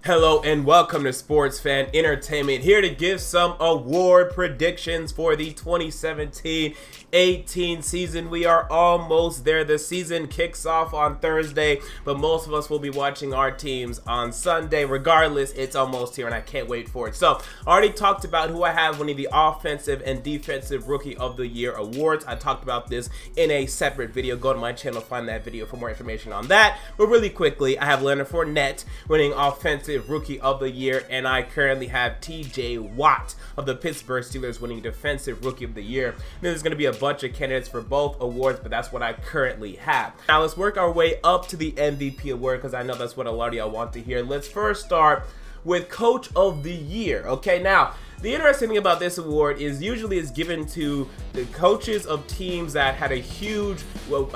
Hello and welcome to Sports Fan Entertainment, here to give some award predictions for the 2017-18 season. We are almost there. The season kicks off on Thursday, but most of us will be watching our teams on Sunday. Regardless, it's almost here and I can't wait for it. So, I already talked about who I have winning the Offensive and Defensive Rookie of the Year awards. I talked about this in a separate video. Go to my channel, find that video for more information on that. But really quickly, I have Leonard Fournette winning Offensive Rookie of the Year, and I currently have TJ Watt of the Pittsburgh Steelers winning Defensive Rookie of the Year. There's going to be a bunch of candidates for both awards, but that's what I currently have. Now let's work our way up to the MVP award, because I know that's what a lot of y'all want to hear. Let's first start with Coach of the Year. Okay, now the interesting thing about this award is usually it's given to the coaches of teams that had a huge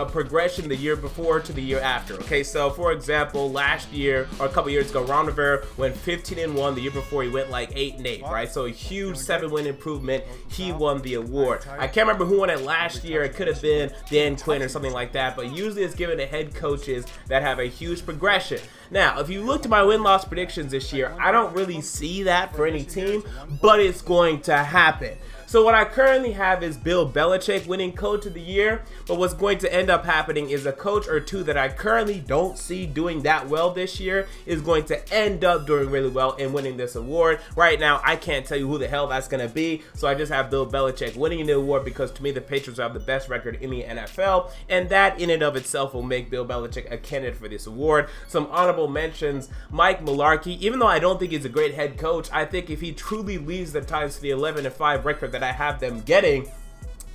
progression the year before to the year after. Okay, so for example, last year or a couple years ago, Ron Rivera went 15-1. The year before he went like 8-8, right? So a huge 7-win improvement. He won the award. I can't remember who won it last year. It could have been Dan Quinn or something like that, but usually it's given to head coaches that have a huge progression. Now, if you look at my win-loss predictions this year, I don't really see that for any team, but it's going to happen. So what I currently have is Bill Belichick winning Coach of the Year, but what's going to end up happening is a coach or two that I currently don't see doing that well this year is going to end up doing really well and winning this award. Right now, I can't tell you who the hell that's going to be, so I just have Bill Belichick winning the award because to me, the Patriots have the best record in the NFL, and that in and of itself will make Bill Belichick a candidate for this award. Some honorable mentions, Mike Mularkey. Even though I don't think he's a great head coach, I think if he truly leads the Titans to the 11-5 record that I have them getting,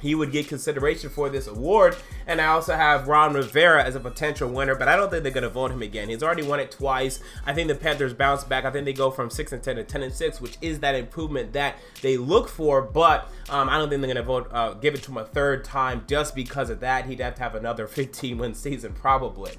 he would get consideration for this award. And I also have Ron Rivera as a potential winner, but I don't think they're going to vote him again. He's already won it twice. I think the Panthers bounce back. I think they go from 6-10 to 10-6, which is that improvement that they look for, but I don't think they're going to vote, give it to him a third time just because of that. He'd have to have another 15-win season probably.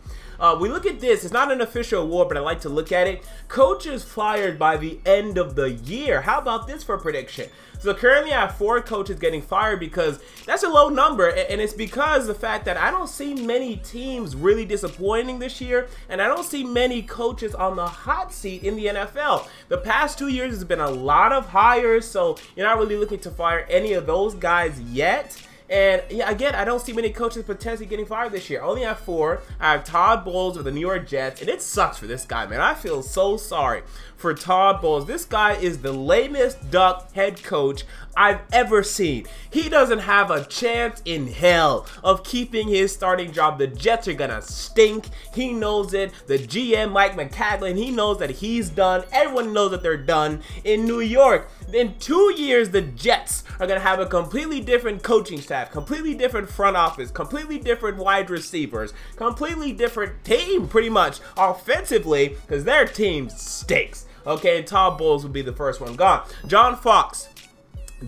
We look at this. It's not an official award, but I like to look at it. Coaches fired by the end of the year. How about this for prediction? So currently I have 4 coaches getting fired because that's a low number, and it's because the fact that I don't see many teams really disappointing this year, and I don't see many coaches on the hot seat in the NFL. The past 2 years has been a lot of hires, so you're not really looking to fire any of those guys yet. And yeah, again, I don't see many coaches potentially getting fired this year. I only have 4. I have Todd Bowles with the New York Jets, and it sucks for this guy, man. I feel so sorry for Todd Bowles. This guy is the lamest duck head coach I've ever seen. He doesn't have a chance in hell of keeping his starting job. The Jets are gonna stink. He knows it. The GM, Mike McCaglin, he knows that he's done. Everyone knows that they're done in New York. In 2 years, the Jets are gonna have a completely different coaching staff, completely different front office, completely different wide receivers, completely different team pretty much offensively, because their team stinks. Okay, and Todd Bowles would be the first one gone. John Fox,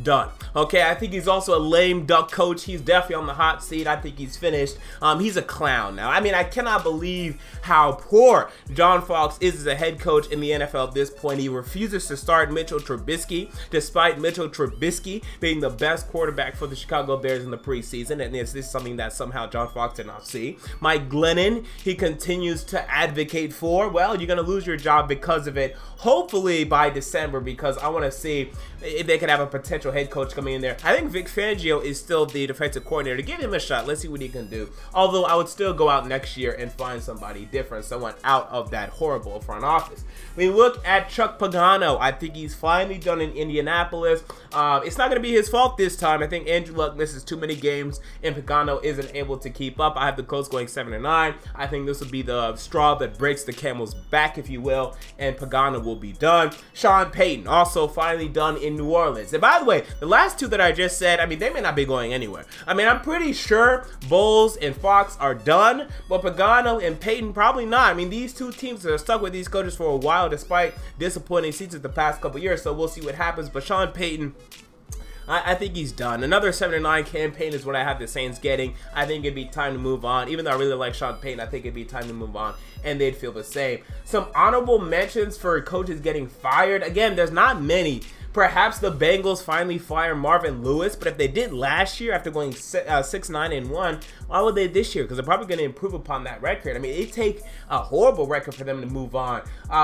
done. Okay, I think he's also a lame duck coach. He's definitely on the hot seat. I think he's finished. He's a clown now. I mean, I cannot believe how poor John Fox is as a head coach in the NFL at this point. He refuses to start Mitchell Trubisky, despite Mitchell Trubisky being the best quarterback for the Chicago Bears in the preseason, and this is something that somehow John Fox did not see. Mike Glennon, he continues to advocate for. Well, you're going to lose your job because of it, hopefully by December, because I want to see if they could have a potential head coach coming in there. I think Vic Fangio is still the defensive coordinator. Give him a shot. Let's see what he can do. Although I would still go out next year and find somebody different, someone out of that horrible front office. We look at Chuck Pagano. I think he's finally done in Indianapolis. It's not going to be his fault this time. I think Andrew Luck misses too many games and Pagano isn't able to keep up. I have the Colts going 7-9. I think this will be the straw that breaks the camel's back, if you will, and Pagano will be done. Sean Payton also finally done in New Orleans. And by the way, the last 2 that I just said, I mean, they may not be going anywhere. I mean, I'm pretty sure Bowles and Fox are done, but Pagano and Payton probably not. I mean, these 2 teams are stuck with these coaches for a while despite disappointing seasons the past couple years, so we'll see what happens. But Sean Payton, I think he's done. Another 7-9 campaign is what I have the Saints getting. I think it'd be time to move on. Even though I really like Sean Payton, I think it'd be time to move on, and they'd feel the same. Some honorable mentions for coaches getting fired. Again, there's not many, Perhaps the Bengals finally fire Marvin Lewis, but if they did last year after going 6-9-1, why would they this year? Because they're probably going to improve upon that record. I mean, it take a horrible record for them to move on.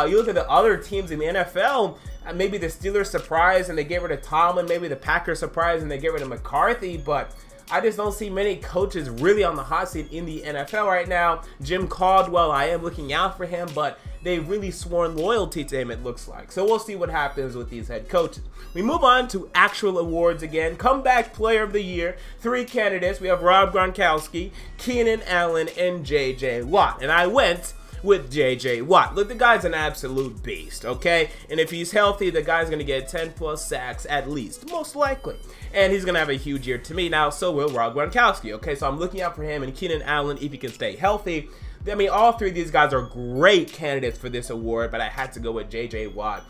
You look at the other teams in the NFL, maybe the Steelers surprised and they get rid of Tomlin, maybe the Packers surprised and they get rid of McCarthy, but I just don't see many coaches really on the hot seat in the NFL right now. Jim Caldwell, I am looking out for him, but they've really sworn loyalty to him, it looks like. So we'll see what happens with these head coaches. We move on to actual awards again. Comeback Player of the Year. 3 candidates. We have Rob Gronkowski, Keenan Allen, and J.J. Watt. And I went with J.J. Watt. Look, the guy's an absolute beast, okay? And if he's healthy, the guy's going to get 10+ sacks at least, most likely. And he's going to have a huge year to me. Now, so will Rob Gronkowski, okay? So I'm looking out for him and Keenan Allen if he can stay healthy. I mean, all 3 of these guys are great candidates for this award, but I had to go with J.J. Watt,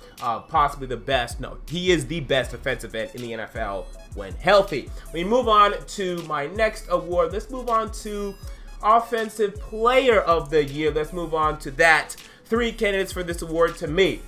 possibly the best. No, he is the best defensive end in the NFL when healthy. We move on to my next award. Let's move on to Offensive Player of the Year. Let's move on to that. 3 candidates for this award to me.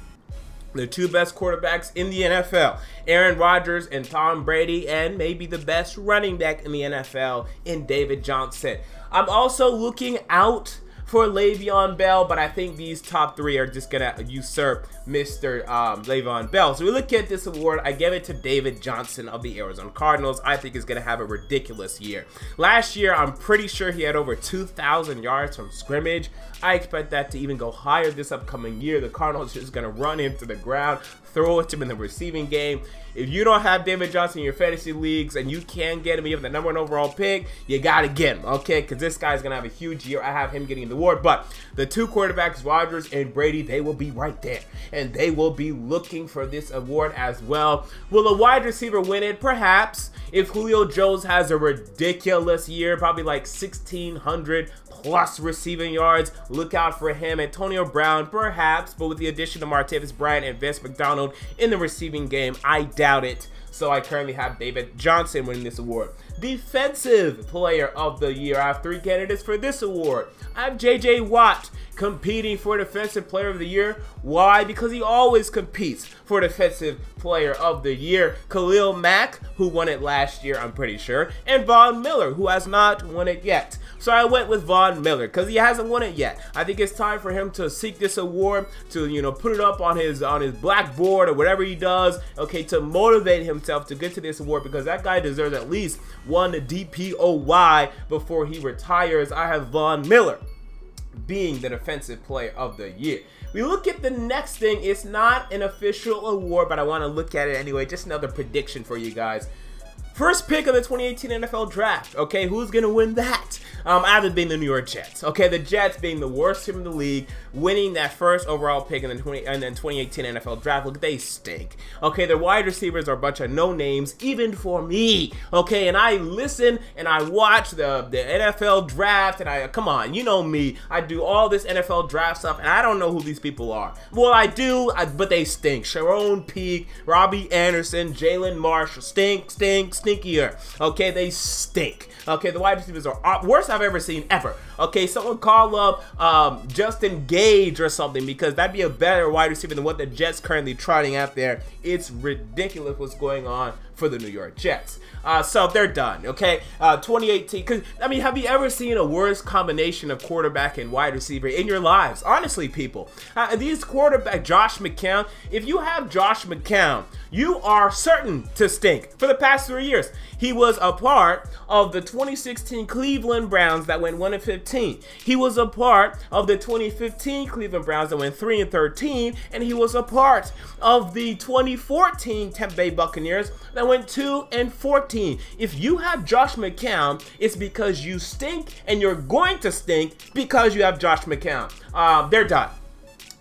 The 2 best quarterbacks in the NFL, Aaron Rodgers and Tom Brady, and maybe the best running back in the NFL in David Johnson. I'm also looking out for Le'Veon Bell, but I think these top 3 are just going to usurp Mr. Le'Veon Bell. So we look at this award. I give it to David Johnson of the Arizona Cardinals. I think he's going to have a ridiculous year. Last year, I'm pretty sure he had over 2,000 yards from scrimmage. I expect that to even go higher this upcoming year. The Cardinals are just going to run him to the ground, throw it to him in the receiving game. If you don't have David Johnson in your fantasy leagues and you can get him, you have the #1 overall pick, you got to get him, okay? Because this guy's going to have a huge year. I have him getting the award. But the 2 quarterbacks, Rodgers and Brady, they will be right there. And they will be looking for this award as well. Will a wide receiver win it? Perhaps. If Julio Jones has a ridiculous year, probably like 1,600 plus receiving yards, look out for him. Antonio Brown, perhaps, but with the addition of Martavis Bryant and Vance McDonald in the receiving game, I doubt it. So I currently have David Johnson winning this award. Defensive Player of the Year. I have 3 candidates for this award. I have J.J. Watt competing for Defensive Player of the Year. Why? Because he always competes for Defensive Player of the Year. Khalil Mack, who won it last year, I'm pretty sure, and Von Miller, who has not won it yet. So I went with Von Miller because he hasn't won it yet. I think it's time for him to seek this award, to, you know, put it up on his blackboard or whatever he does, okay, to motivate himself to get to this award, because that guy deserves at least 1 DPOY before he retires. I have Von Miller being the Defensive Player of the Year. We look at the next thing. It's not an official award, but I want to look at it anyway. Just another prediction for you guys. First pick of the 2018 NFL Draft. Okay, who's going to win that? I have it being the New York Jets. Okay, the Jets being the worst team in the league, winning that first overall pick in the 2018 NFL Draft. Look, they stink. Okay, their wide receivers are a bunch of no names, even for me. Okay, and I listen and I watch the NFL Draft, and come on, you know me. I do all this NFL Draft stuff, and I don't know who these people are. Well, I do, but they stink. Sharon Peak, Robbie Anderson, Jalen Marshall, stinkier. Okay, they stink. Okay, the wide receivers are worst I've ever seen ever. Okay, someone call up Justin Gage or something, because that'd be a better wide receiver than what the Jets currently trotting out there. It's ridiculous what's going on for the New York Jets. So they're done, okay? 2018, because, I mean, have you ever seen a worse combination of quarterback and wide receiver in your lives? Honestly, people. These quarterback, Josh McCown, if you have Josh McCown, you are certain to stink. For the past 3 years, he was a part of the 2016 Cleveland Browns that went 1-15. He was a part of the 2015 Cleveland Browns that went 3-13, and he was a part of the 2014 Tampa Bay Buccaneers that went 2-14. If you have Josh McCown, it's because you stink, and you're going to stink because you have Josh McCown. They're done.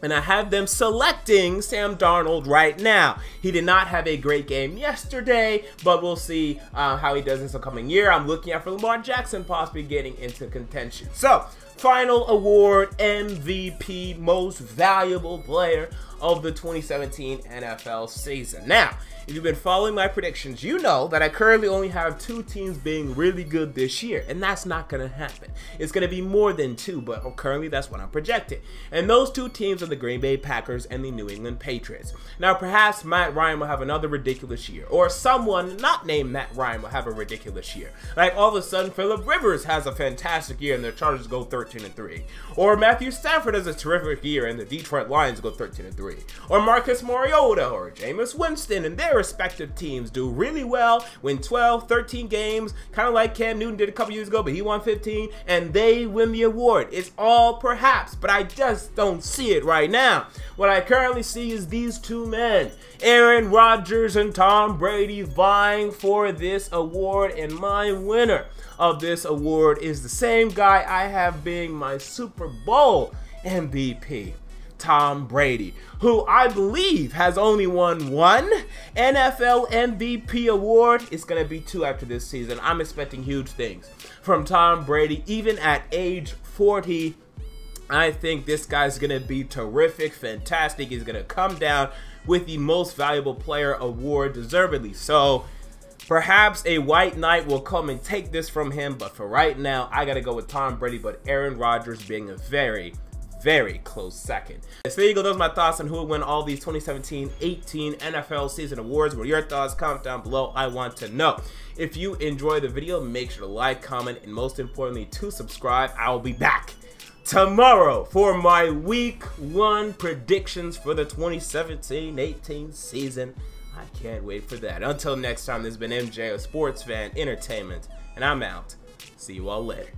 And I have them selecting Sam Darnold right now. He did not have a great game yesterday, but we'll see how he does this upcoming year. I'm looking out for Lamar Jackson possibly getting into contention. So, final award, MVP, Most Valuable Player of the 2017 NFL season. Now, if you've been following my predictions, you know that I currently only have 2 teams being really good this year, and that's not going to happen. It's going to be more than 2, but currently that's what I'm projecting. And those 2 teams are the Green Bay Packers and the New England Patriots. Now, perhaps Matt Ryan will have another ridiculous year, or someone not named Matt Ryan will have a ridiculous year. Like all of a sudden, Phillip Rivers has a fantastic year and the Chargers go 13-3. Or Matthew Stafford has a terrific year and the Detroit Lions go 13-3. Or Marcus Mariota or Jameis Winston and their respective teams do really well, win 12, 13 games, kind of like Cam Newton did a couple years ago, but he won 15, and they win the award. It's all perhaps, but I just don't see it right now. What I currently see is these 2 men, Aaron Rodgers and Tom Brady, vying for this award, and my winner of this award is the same guy I have being my Super Bowl MVP. Tom Brady, who I believe has only won 1 NFL MVP award. It's going to be 2 after this season. I'm expecting huge things from Tom Brady, even at age 40. I think this guy's going to be terrific, fantastic. He's going to come down with the Most Valuable Player award, deservedly so. Perhaps a white knight will come and take this from him, but for right now, I got to go with Tom Brady, but Aaron Rodgers being a very close second. So there you go. Those are my thoughts on who will win all these 2017-18 NFL season awards. What are your thoughts? Comment down below. I want to know. If you enjoyed the video, make sure to like, comment, and most importantly, to subscribe. I will be back tomorrow for my week 1 predictions for the 2017-18 season. I can't wait for that. Until next time, this has been MJ of Sports Fan Entertainment, and I'm out. See you all later.